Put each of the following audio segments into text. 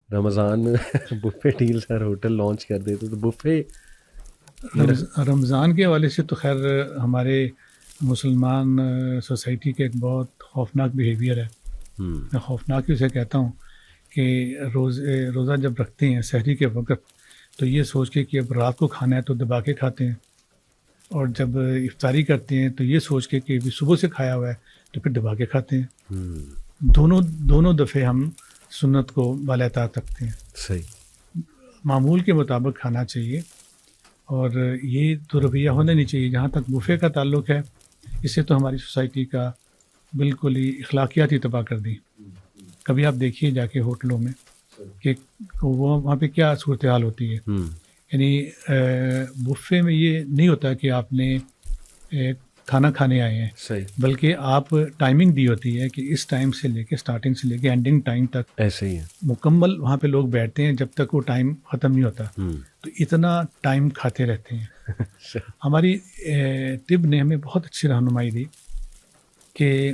رمضان میں buffet deal sir hotel launch کر دیتے تو بفے رمضان کے حوالے سے تو خیر ہمارے مسلمان سوسائٹی کا ایک بہت خوفناک بیہیویئر ہے. میں خوفناک ہی اسے کہتا ہوں کہ روزہ جب رکھتے ہیں سحری کے وقت تو یہ سوچ کے کہ اب رات کو کھانا ہے تو دبا کے کھاتے ہیں, اور جب افطاری کرتے ہیں تو یہ سوچ کے کہ ابھی صبح سے کھایا ہوا ہے تو پھر دبا کے کھاتے ہیں. دونوں دفعے ہم سنت کو بالاتار رکھتے ہیں. صحیح معمول کے مطابق کھانا چاہیے, اور یہ تو رویہ ہونا نہیں چاہیے. جہاں تک بفے کا تعلق ہے, اس سے تو ہماری سوسائٹی کا بالکل ہی اخلاقیات ہی تباہ کر دی. کبھی آپ دیکھیے جا کے ہوٹلوں میں کہ وہاں پہ کیا صورتحال ہوتی ہے. یعنی بفے میں یہ نہیں ہوتا کہ آپ نے کھانا کھانے آئے ہیں, صحیح, بلکہ آپ ٹائمنگ دی ہوتی ہے کہ اس ٹائم سے لے کے اسٹارٹنگ سے لے کے اینڈنگ ٹائم تک ایسے ہی ہے مکمل وہاں پہ لوگ بیٹھتے ہیں جب تک وہ ٹائم ختم نہیں ہوتا. تو اتنا ٹائم کھاتے رہتے ہیں. ہماری طب نے ہمیں بہت اچھی رہنمائی دی کہ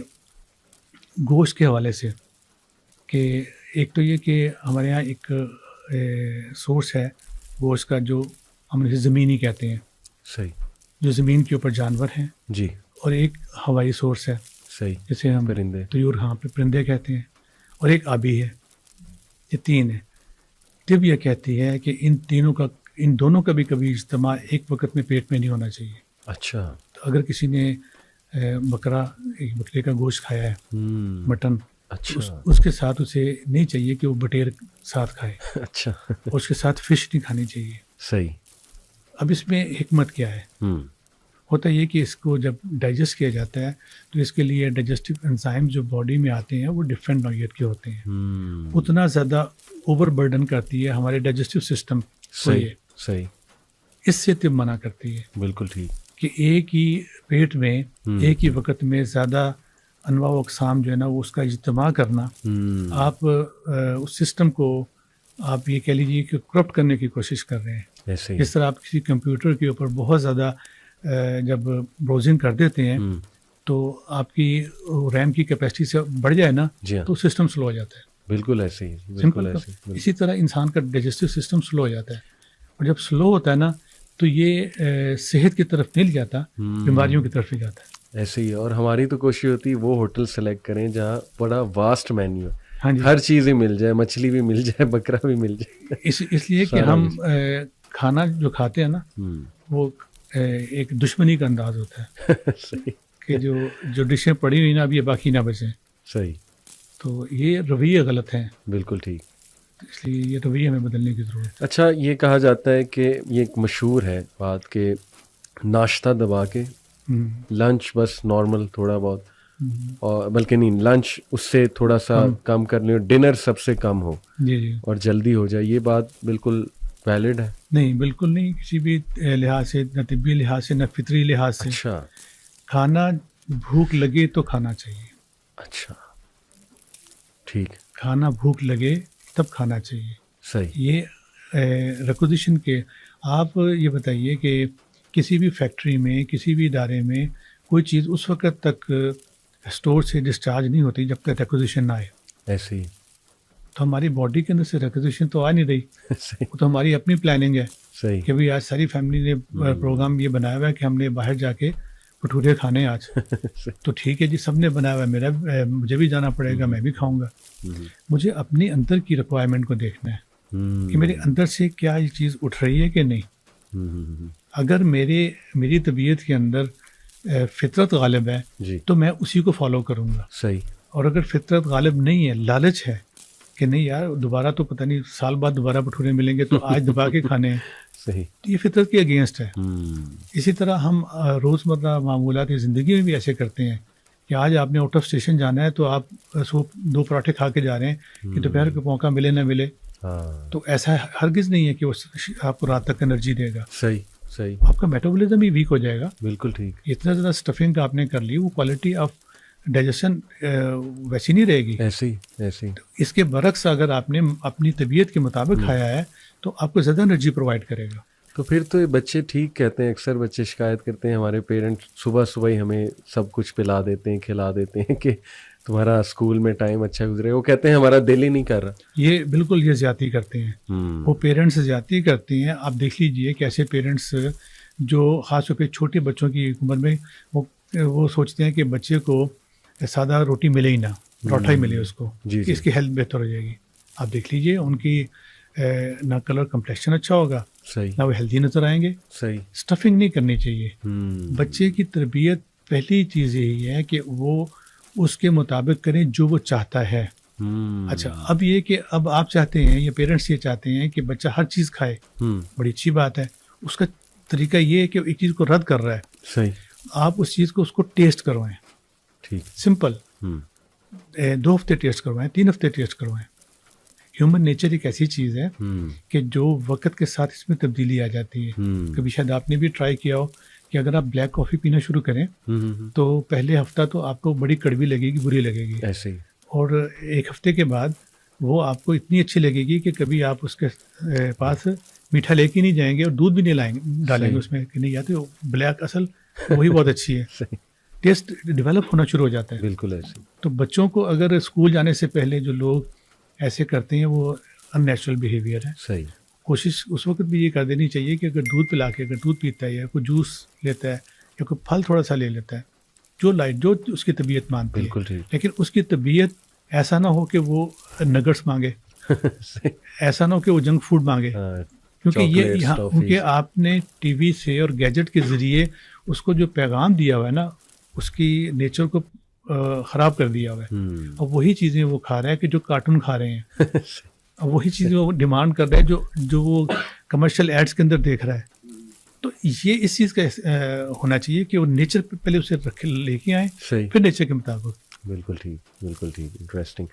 گوشت کے حوالے سے, کہ ایک تو یہ کہ ہمارے یہاں ایک سورس ہے گوشت کا جو ہم اسے زمینی کہتے ہیں, صحیح, جو زمین کے اوپر جانور ہیں, جی, اور ایک ہوائی سورس ہے صحیح, جسے ہم پرندے, طیور, ہاں پہ پرندے کہتے ہیں, اور ایک آبی ہے. یہ تین ہے. طب یہ کہتی ہے کہ ان دونوں کا بھی کبھی اجتماع ایک وقت میں پیٹ میں نہیں ہونا چاہیے. اچھا, تو اگر کسی نے بکرے کا گوشت کھایا ہے, مٹن, اچھا, اس کے ساتھ اسے نہیں چاہیے کہ وہ بٹیر ساتھ کھائے, اچھا, اور اس کے ساتھ فش نہیں کھانی چاہیے. صحیح. اب اس میں حکمت کیا ہے؟ ہوتا یہ کہ اس کو جب ڈائجسٹ کیا جاتا ہے تو اس کے لیے ڈائجسٹو انزائم جو باڈی میں آتے ہیں وہ ڈفرینٹ نوعیت کے ہوتے ہیں. اتنا زیادہ اوور برڈن کرتی ہے ہمارے ڈائجسٹو سسٹم کو. یہ صحیح, اس سے طب منع کرتی ہے. بالکل ٹھیک, کہ ایک ہی پیٹ میں ایک ہی وقت میں زیادہ انواع و اقسام جو ہے نا وہ اس کا اجتماع کرنا, آپ اس سسٹم کو آپ یہ کہہ لیجیے کہ کرپٹ کرنے کی کوشش کر رہے ہیں. جس طرح آپ کسی کمپیوٹر کے اوپر بہت زیادہ جب براؤزنگ کر دیتے ہیں تو آپ کی ریم کی کیپیسٹی سے بڑھ جائے نا تو سسٹم سلو ہو جاتا ہے. بالکل ایسے ہی, بالکل ایسے. اسی طرح انسان کا ڈائجسٹو سسٹم سلو ہو جاتا ہے, اور جب سلو ہوتا ہے نا تو یہ صحت کی طرف نہیں جاتا, بیماریوں کی طرف ہی جاتا ہے. ایسے ہی, اور ہماری تو کوشش ہوتی ہے وہ ہوٹل سلیکٹ کریں جہاں بڑا واسٹ مینیو ہے, ہاں جی, ہر چیز ہی مل جائے, مچھلی بھی مل جائے, بکرا بھی مل جائے. اس لیے کہ ہم کھانا جو کھاتے ہیں نا وہ ایک دشمنی کا انداز ہوتا ہے کہ جو ڈشیں پڑی ہوئی نا اب یہ باقی نہ بچیں. صحیح, تو یہ رویے غلط ہیں. بالکل ٹھیک, اس لیے یہ رویے ہمیں بدلنے کی ضرورت ہے. اچھا, یہ کہا جاتا ہے کہ یہ ایک مشہور ہے بات کہ ناشتہ دبا کے, لنچ بس نارمل تھوڑا بہت, اور بلکہ نہیں, لنچ اس سے تھوڑا سا کم کر لیں, ڈنر سب سے کم ہو, جی اور جلدی ہو جائے. یہ بات بالکل ویلڈ ہے؟ نہیں, بالکل نہیں, کسی بھی لحاظ سے, نہ طبی لحاظ سے نہ فطری لحاظ سے. اچھا, کھانا بھوک لگے تو کھانا چاہیے. اچھا, ٹھیک, کھانا بھوک لگے تب کھانا چاہیے. صحیح. یہ ریکوزیشن کے آپ یہ بتائیے کہ کسی بھی فیکٹری میں, کسی بھی ادارے میں کوئی چیز اس وقت تک اسٹور سے ڈسچارج نہیں ہوتی جب تک ریکوزیشن نہ آئے. ایسے ہی, تو ہماری باڈی کے اندر سے ریکوزیشن تو آ نہیں رہی, وہ تو ہماری اپنی پلاننگ ہے. صحیح, کہ بھائی آج ساری فیملی نے پروگرام یہ بنایا ہوا ہے کہ ہم نے باہر جا کے بھٹورے کھانے آج. تو ٹھیک ہے جی, سب نے بنایا ہوا ہے, مجھے بھی جانا پڑے گا, میں بھی کھاؤں گا. مجھے اپنی اندر کی ریکوائرمنٹ کو دیکھنا ہے کہ میرے اندر سے کیا یہ چیز اٹھ رہی ہے کہ نہیں. اگر میری طبیعت کے اندر فطرت غالب ہے تو میں اسی کو فالو کروں گا. صحیح. اور اگر فطرت غالب نہیں ہے, لالچ ہے کہ نہیں یار دوبارہ تو پتہ نہیں سال بعد دوبارہ بھٹورے ملیں گے تو آج دبا کے کھانے ہیں, صحیح, یہ فطرت کے اگینسٹ ہے. اسی طرح ہم روزمرہ معمولاتی زندگی میں بھی ایسے کرتے ہیں کہ آج آپ نے آؤٹ آف اسٹیشن جانا ہے تو آپ 2 پراٹھے کھا کے جا رہے ہیں کہ دوپہر کا موقع ملے نہ ملے. تو ایسا ہرگز نہیں ہے کہ وہ آپ کو رات تک انرجی دے گا. صحیح, صحیح, آپ کا میٹابولزم ہی ویک ہو جائے گا. بالکل ٹھیک. اتنا زیادہ اسٹفنگ آپ نے کر لی, وہ کوالٹی آف ڈائجیشن ویسی نہیں رہے گی. ایسے ہی. اس کے برعکس اگر آپ نے اپنی طبیعت کے مطابق کھایا ہے تو آپ کو زیادہ انرجی پرووائڈ کرے گا. تو پھر تو یہ بچے ٹھیک کہتے ہیں, اکثر بچے شکایت کرتے ہیں ہمارے پیرنٹ صبح صبح ہی ہمیں سب کچھ پلا دیتے ہیں, کھلا دیتے ہیں کہ تمہارا اسکول میں ٹائم اچھا گزرے. وہ کہتے ہیں ہمارا دل ہی نہیں کر رہا. یہ بالکل یہ زیادتی کرتے ہیں, وہ پیرنٹس زیادتی کرتے ہیں. آپ دیکھ لیجئے کہ ایسے پیرنٹس جو خاص طور پہ چھوٹے بچوں کی عمر میں وہ سوچتے ہیں کہ بچے کو سادہ روٹی ملے ہی نہ, پروٹھا ہی ملے اس کو, کہ اس کی ہیلتھ بہتر ہو جائے گی. آپ دیکھ لیجئے ان کی نہ کلر کمپلیکشن اچھا ہوگا, نہ وہ ہیلدی نظر آئیں گے. اسٹفنگ نہیں کرنی چاہیے. بچے کی تربیت پہلی چیز یہی ہے کہ وہ اس کے مطابق کریں جو وہ چاہتا ہے. اچھا, اب یہ کہ اب آپ چاہتے ہیں یا پیرنٹس یہ چاہتے ہیں کہ بچہ ہر چیز کھائے, بڑی اچھی بات ہے. اس کا طریقہ یہ ہے کہ ایک چیز کو رد کر رہا ہے, آپ اس چیز کو اس کو ٹیسٹ کروائیں. سمپل, 2 ہفتے ٹیسٹ کروائیں, 3 ہفتے ٹیسٹ کروائیں. ہیومن نیچر ایک ایسی چیز ہے کہ جو وقت کے ساتھ اس میں تبدیلی آ جاتی ہے. کبھی شاید آپ نے بھی ٹرائی کیا ہو کہ اگر آپ بلیک کافی پینا شروع کریں تو پہلے ہفتہ تو آپ کو بڑی کڑوی لگے گی, بری لگے گی ایسے ہی, اور 1 ہفتے کے بعد وہ آپ کو اتنی اچھی لگے گی کہ کبھی آپ اس کے پاس میٹھا لے کے نہیں جائیں گے اور دودھ بھی نہیں ڈالیں گے اس میں کہ نہیں جاتے. بلیک اصل وہی بہت اچھی ہے. ٹیسٹ ڈیولپ ہونا شروع ہو جاتا ہے. بالکل ایسے. تو بچوں کو اگر اسکول جانے سے پہلے جو لوگ ایسے کرتے ہیں وہ ان نیچرل بیہیویئر ہے. صحیح. کوشش اس وقت بھی یہ کر دینی چاہیے کہ اگر دودھ پلا کے اگر دودھ پیتا ہے یا کوئی جوس لیتا ہے یا کوئی پھل تھوڑا سا لے لیتا ہے جو لائٹ جو اس کی طبیعت مانتی ہے, بالکل, لیکن اس کی طبیعت ایسا نہ ہو کہ وہ نگٹس مانگے, ایسا نہ ہو کہ وہ جنک فوڈ مانگے, کیونکہ آپ نے ٹی وی سے اور گیجٹ کے ذریعے اس کو جو پیغام دیا ہوا ہے نا اس کی نیچر کو خراب کر دیا ہوا ہے. اب وہی چیزیں وہ کھا رہا ہے کہ جو کارٹون کھا رہے ہیں, اب وہی چیزیں وہ ڈیمانڈ کر رہا ہے جو وہ کمرشل ایڈس کے اندر دیکھ رہا ہے. تو یہ اس چیز کا ہونا چاہیے کہ وہ نیچر پہلے اسے لے کے آئیں, پھر نیچر کے مطابق. بالکل ٹھیک, بالکل ٹھیک, انٹرسٹنگ.